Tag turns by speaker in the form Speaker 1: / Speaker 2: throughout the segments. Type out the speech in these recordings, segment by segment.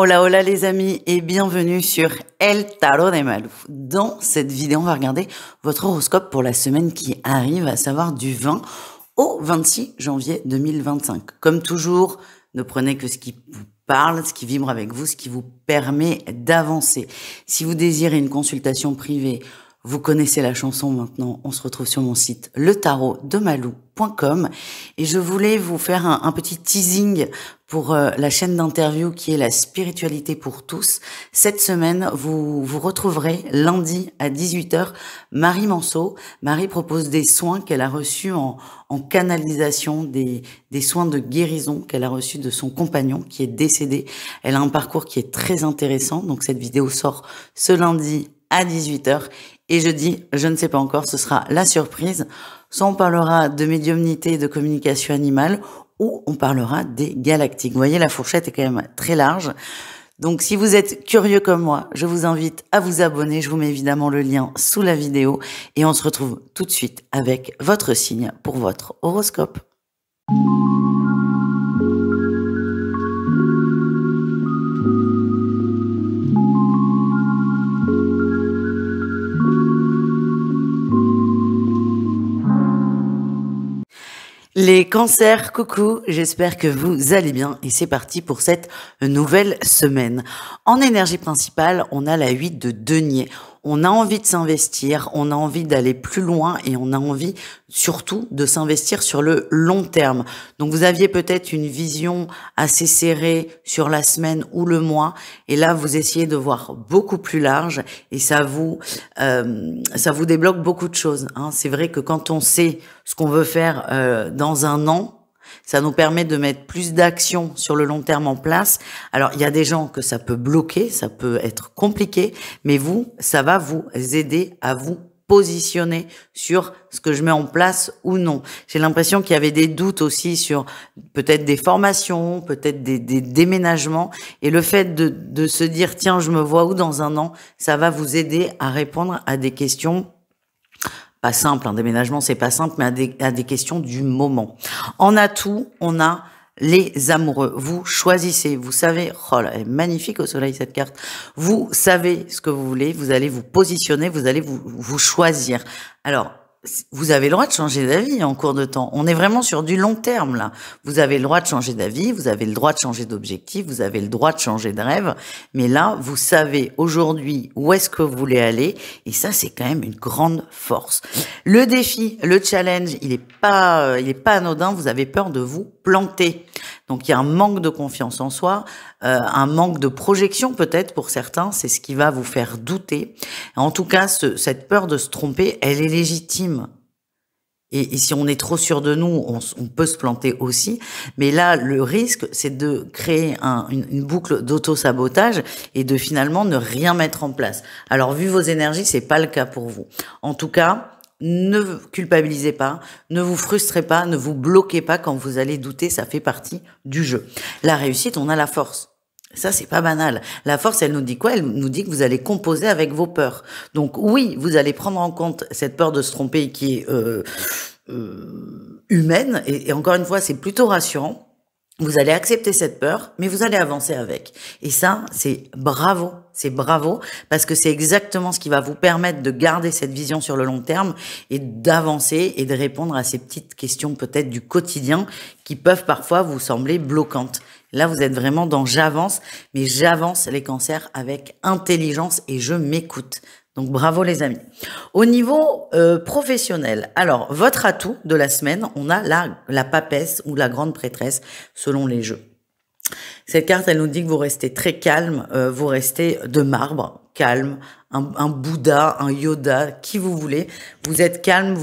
Speaker 1: Hola, hola les amis et bienvenue sur El Tarot de Malou. Dans cette vidéo, on va regarder votre horoscope pour la semaine qui arrive, à savoir du 20 au 26 janvier 2025. Comme toujours, ne prenez que ce qui vous parle, ce qui vibre avec vous, ce qui vous permet d'avancer. Si vous désirez une consultation privée, vous connaissez la chanson maintenant, on se retrouve sur mon site letarodemalou.com et je voulais vous faire un petit teasing pour la chaîne d'interview qui est la spiritualité pour tous. Cette semaine, vous retrouverez lundi à 18h Marie Manceau. Marie propose des soins qu'elle a reçus en canalisation, des soins de guérison qu'elle a reçus de son compagnon qui est décédé. Elle a un parcours qui est très intéressant, donc cette vidéo sort ce lundi à 18h. Et jeudi, je ne sais pas encore, ce sera la surprise. Soit on parlera de médiumnité et de communication animale, ou on parlera des galactiques. Vous voyez, la fourchette est quand même très large. Donc si vous êtes curieux comme moi, je vous invite à vous abonner. Je vous mets évidemment le lien sous la vidéo. Et on se retrouve tout de suite avec votre signe pour votre horoscope. Les cancers, coucou, j'espère que vous allez bien et c'est parti pour cette nouvelle semaine. En énergie principale, on a la 8 de denier. On a envie de s'investir, on a envie d'aller plus loin et on a envie surtout de s'investir sur le long terme. Donc vous aviez peut-être une vision assez serrée sur la semaine ou le mois et là vous essayez de voir beaucoup plus large et ça vous débloque beaucoup de choses, hein. C'est vrai que quand on sait ce qu'on veut faire dans un an, ça nous permet de mettre plus d'actions sur le long terme en place. Alors, il y a des gens que ça peut bloquer, ça peut être compliqué, mais vous, ça va vous aider à vous positionner sur ce que je mets en place ou non. J'ai l'impression qu'il y avait des doutes aussi sur peut-être des formations, peut-être des déménagements. Et le fait de se dire, tiens, je me vois où dans un an, ça va vous aider à répondre à des questions pas simple, un déménagement c'est pas simple, mais à des questions du moment. En atout, on a les amoureux. Vous choisissez, vous savez, oh là, elle est magnifique au soleil cette carte. Vous savez ce que vous voulez, vous allez vous positionner, vous allez vous choisir. Alors, vous avez le droit de changer d'avis en cours de temps. On est vraiment sur du long terme, là. Vous avez le droit de changer d'avis, vous avez le droit de changer d'objectif, vous avez le droit de changer de rêve. Mais là, vous savez aujourd'hui où est-ce que vous voulez aller. Et ça, c'est quand même une grande force. Le défi, le challenge, il est pas anodin. Vous avez peur de vous planter. Donc, il y a un manque de confiance en soi, un manque de projection peut-être pour certains. C'est ce qui va vous faire douter. En tout cas, cette peur de se tromper, elle est légitime. Et si on est trop sûr de nous, on peut se planter aussi. Mais là, le risque, c'est de créer une boucle d'auto-sabotage et de finalement ne rien mettre en place. Alors, vu vos énergies, c'est pas le cas pour vous. En tout cas, ne culpabilisez pas, ne vous frustrez pas, ne vous bloquez pas quand vous allez douter, ça fait partie du jeu. La réussite, on a la force. Ça, c'est pas banal. La force, elle nous dit quoi? Elle nous dit que vous allez composer avec vos peurs. Donc oui, vous allez prendre en compte cette peur de se tromper qui est humaine. Et encore une fois, c'est plutôt rassurant. Vous allez accepter cette peur, mais vous allez avancer avec. Et ça, c'est bravo. C'est bravo, parce que c'est exactement ce qui va vous permettre de garder cette vision sur le long terme et d'avancer et de répondre à ces petites questions peut-être du quotidien qui peuvent parfois vous sembler bloquantes. Là, vous êtes vraiment dans j'avance, mais j'avance les cancers avec intelligence et je m'écoute. Donc bravo les amis. Au niveau professionnel, alors votre atout de la semaine, on a la papesse ou la grande prêtresse selon les jeux. Cette carte, elle nous dit que vous restez très calme, vous restez de marbre, calme, un Bouddha, un Yoda, qui vous voulez. Vous êtes calme,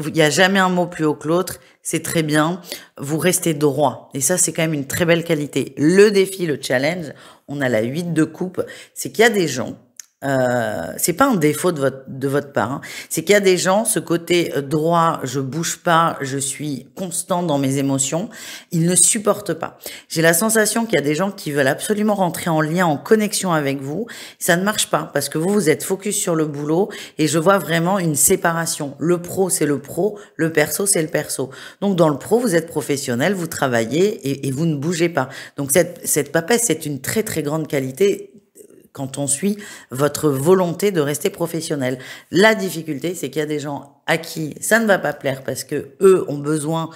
Speaker 1: il n'y a jamais un mot plus haut que l'autre, c'est très bien. Vous restez droit. Et ça, c'est quand même une très belle qualité. Le défi, le challenge, on a la 8 de coupe, c'est qu'il y a des gens C'est pas un défaut de votre part, hein. C'est qu'il y a des gens, ce côté droit, je bouge pas, je suis constant dans mes émotions, ils ne supportent pas. J'ai la sensation qu'il y a des gens qui veulent absolument rentrer en lien, en connexion avec vous. Ça ne marche pas parce que vous êtes focus sur le boulot et je vois vraiment une séparation. Le pro, c'est le pro, le perso, c'est le perso. Donc dans le pro, vous êtes professionnel, vous travaillez et vous ne bougez pas. Donc cette papesse, c'est une très très grande qualité quand on suit votre volonté de rester professionnel. La difficulté, c'est qu'il y a des gens à qui ça ne va pas plaire parce que eux ont besoin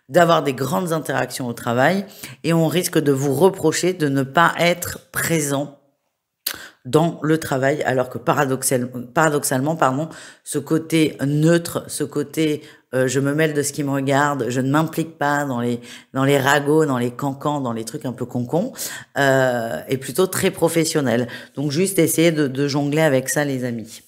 Speaker 1: d'avoir des grandes interactions au travail et on risque de vous reprocher de ne pas être présent dans le travail, alors que paradoxalement, pardon, ce côté neutre, ce côté je me mêle de ce qui me regarde, je ne m'implique pas dans les ragots, dans les cancans, dans les trucs un peu concons, est plutôt très professionnel. Donc juste essayer de jongler avec ça, les amis.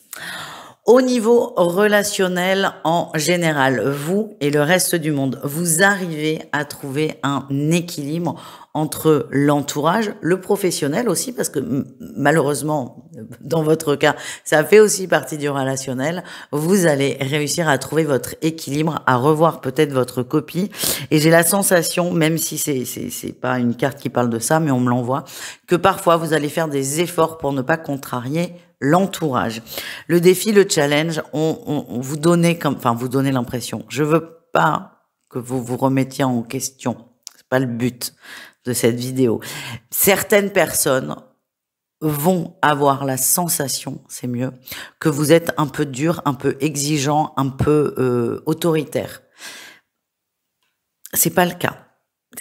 Speaker 1: Au niveau relationnel en général, vous et le reste du monde, vous arrivez à trouver un équilibre entre l'entourage, le professionnel aussi, parce que malheureusement, dans votre cas, ça fait aussi partie du relationnel. Vous allez réussir à trouver votre équilibre, à revoir peut-être votre copie. Et j'ai la sensation, même si c'est pas une carte qui parle de ça, mais on me l'envoie, que parfois vous allez faire des efforts pour ne pas contrarier l'entourage. Le défi, le challenge, on vous donnait vous donnez l'impression. Je veux pas que vous vous remettiez en question. C'est pas le but de cette vidéo. Certaines personnes vont avoir la sensation, c'est mieux, que vous êtes un peu dur, un peu exigeant, un peu autoritaire. C'est pas le cas.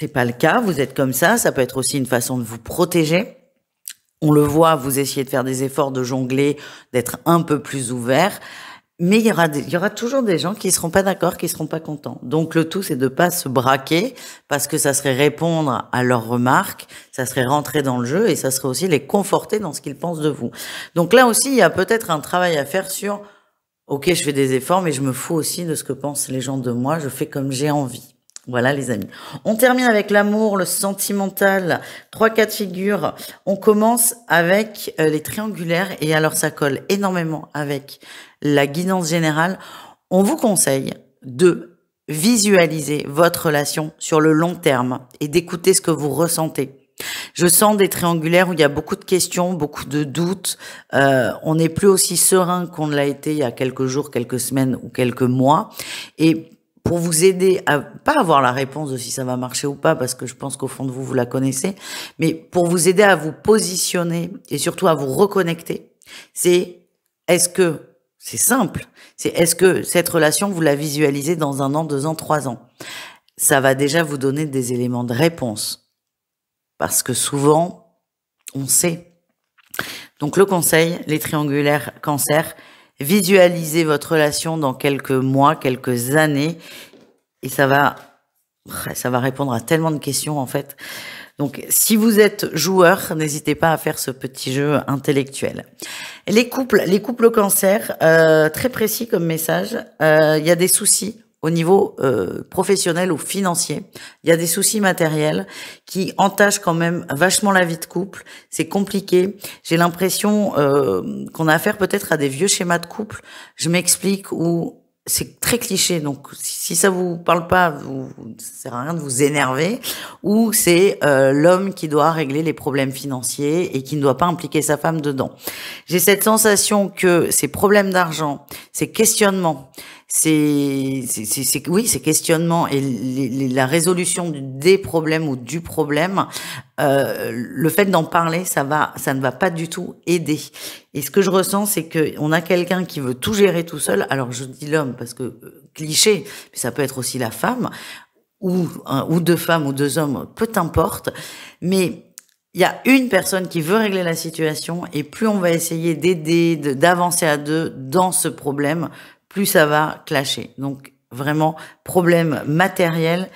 Speaker 1: C'est pas le cas. Vous êtes comme ça. Ça peut être aussi une façon de vous protéger. On le voit, vous essayez de faire des efforts, de jongler, d'être un peu plus ouvert. Mais il y aura toujours des gens qui seront pas d'accord, qui seront pas contents. Donc le tout, c'est de pas se braquer, parce que ça serait répondre à leurs remarques, ça serait rentrer dans le jeu et ça serait aussi les conforter dans ce qu'ils pensent de vous. Donc là aussi, il y a peut-être un travail à faire sur, ok, je fais des efforts, mais je me fous aussi de ce que pensent les gens de moi, je fais comme j'ai envie. Voilà les amis. On termine avec l'amour, le sentimental, 3 cas de figure. On commence avec les triangulaires et alors ça colle énormément avec la guidance générale. On vous conseille de visualiser votre relation sur le long terme et d'écouter ce que vous ressentez. Je sens des triangulaires où il y a beaucoup de questions, beaucoup de doutes. On n'est plus aussi serein qu'on l'a été il y a quelques jours, quelques semaines ou quelques mois. Et pour vous aider à pas avoir la réponse de si ça va marcher ou pas, parce que je pense qu'au fond de vous, vous la connaissez, mais pour vous aider à vous positionner et surtout à vous reconnecter, c'est simple, c'est est-ce que cette relation, vous la visualisez dans 1 an, 2 ans, 3 ans? Ça va déjà vous donner des éléments de réponse. Parce que souvent, on sait. Donc le conseil, les triangulaires cancer, visualisez votre relation dans quelques mois, quelques années, et ça va répondre à tellement de questions en fait. Donc si vous êtes joueur, n'hésitez pas à faire ce petit jeu intellectuel. Les couples cancer, très précis comme message, il y a des soucis au niveau professionnel ou financier. Il y a des soucis matériels qui entachent quand même vachement la vie de couple. C'est compliqué. J'ai l'impression qu'on a affaire peut-être à des vieux schémas de couple. Je m'explique, où c'est très cliché. Donc, si ça vous parle pas, ça sert à rien de vous énerver. Ou c'est l'homme qui doit régler les problèmes financiers et qui ne doit pas impliquer sa femme dedans. J'ai cette sensation que ces problèmes d'argent, ces questionnements, ces questionnements et la résolution des problèmes ou du problème, le fait d'en parler, ça ne va pas du tout aider. Et ce que je ressens, c'est que on a quelqu'un qui veut tout gérer tout seul. Alors je dis l'homme parce que cliché, mais ça peut être aussi la femme ou 2 femmes ou 2 hommes, peu importe. Mais il y a une personne qui veut régler la situation et plus on va essayer d'aider, d'avancer à 2 dans ce problème, plus ça va clasher. Donc vraiment problème matériel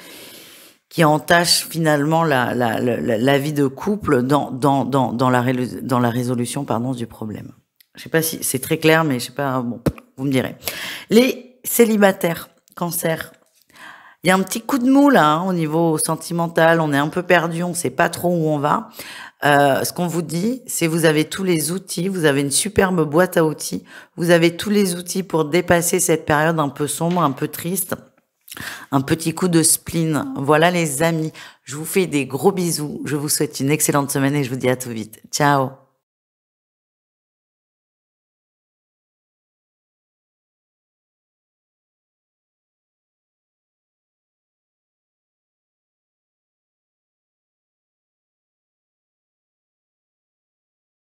Speaker 1: qui entache finalement la vie de couple dans la résolution du problème. Je sais pas si c'est très clair, mais je sais pas, bon, vous me direz. Les célibataires, cancer, il y a un petit coup de mou là, au niveau sentimental, on est un peu perdu, on sait pas trop où on va. Ce qu'on vous dit, c'est vous avez tous les outils, vous avez une superbe boîte à outils, vous avez tous les outils pour dépasser cette période un peu sombre, un peu triste, un petit coup de spleen. Voilà les amis, je vous fais des gros bisous, je vous souhaite une excellente semaine et je vous dis à tout vite. Ciao!